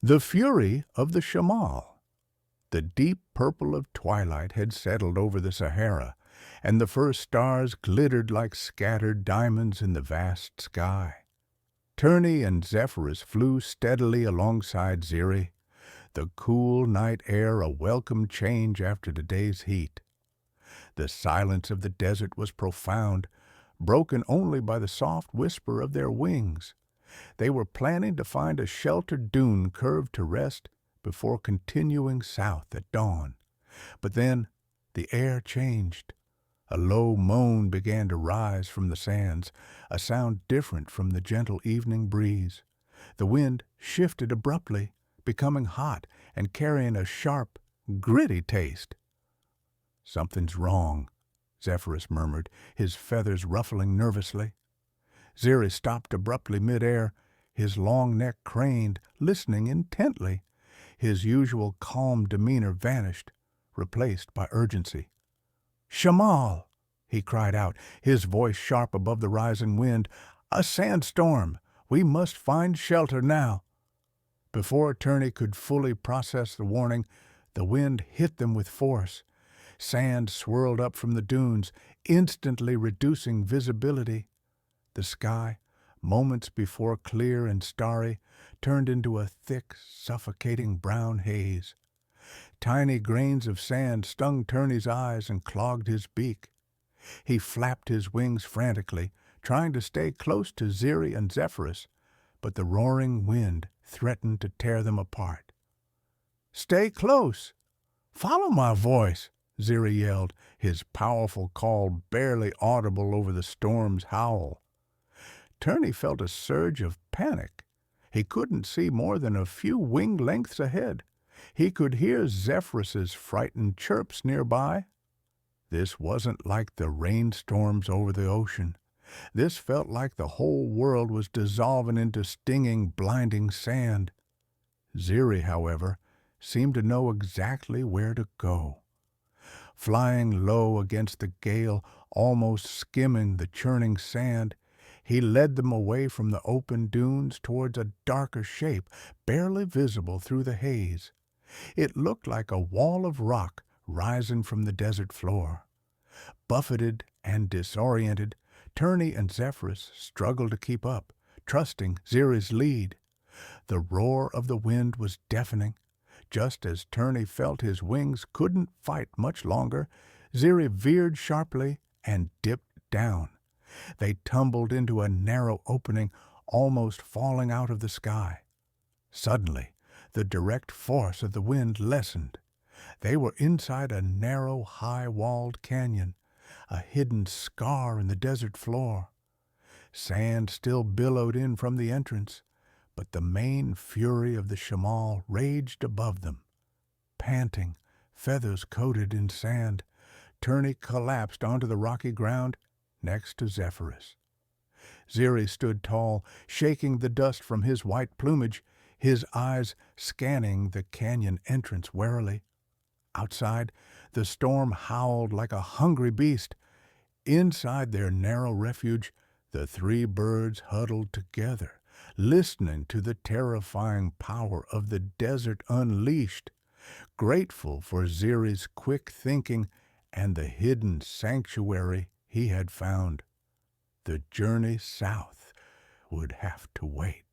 The fury of the Shamal. The deep purple of twilight had settled over the Sahara, and the first stars glittered like scattered diamonds in the vast sky. Turney and Zephyrus flew steadily alongside Ziri, the cool night air a welcome change after the day's heat. The silence of the desert was profound, broken only by the soft whisper of their wings. They were planning to find a sheltered dune curved to rest before continuing south at dawn. But then the air changed. A low moan began to rise from the sands, a sound different from the gentle evening breeze. The wind shifted abruptly, becoming hot and carrying a sharp, gritty taste. "Something's wrong," Zephyrus murmured, his feathers ruffling nervously. Ziri stopped abruptly mid-air, his long neck craned, listening intently. His usual calm demeanor vanished, replaced by urgency. "Shamal!" he cried out, his voice sharp above the rising wind. "A sandstorm! We must find shelter now!" Before Turney could fully process the warning, the wind hit them with force. Sand swirled up from the dunes, instantly reducing visibility. The sky, moments before clear and starry, turned into a thick, suffocating brown haze. Tiny grains of sand stung Turney's eyes and clogged his beak. He flapped his wings frantically, trying to stay close to Ziri and Zephyrus, but the roaring wind threatened to tear them apart. "Stay close! Follow my voice!" Ziri yelled, his powerful call barely audible over the storm's howl. Turney felt a surge of panic. He couldn't see more than a few wing lengths ahead. He could hear Zephyrus's frightened chirps nearby. This wasn't like the rainstorms over the ocean. This felt like the whole world was dissolving into stinging, blinding sand. Ziri, however, seemed to know exactly where to go. Flying low against the gale, almost skimming the churning sand, he led them away from the open dunes towards a darker shape, barely visible through the haze. It looked like a wall of rock rising from the desert floor. Buffeted and disoriented, Turney and Zephyrus struggled to keep up, trusting Ziri's lead. The roar of the wind was deafening. Just as Turney felt his wings couldn't fight much longer, Ziri veered sharply and dipped down. They tumbled into a narrow opening, almost falling out of the sky. Suddenly, the direct force of the wind lessened. They were inside a narrow, high-walled canyon, a hidden scar in the desert floor. Sand still billowed in from the entrance, but the main fury of the Shamal raged above them. Panting, feathers coated in sand, Turney collapsed onto the rocky ground next to Zephyrus. Ziri stood tall, shaking the dust from his white plumage, his eyes scanning the canyon entrance warily. Outside, the storm howled like a hungry beast. Inside their narrow refuge, the three birds huddled together, listening to the terrifying power of the desert unleashed, grateful for Ziri's quick thinking and the hidden sanctuary he had found. The journey south would have to wait.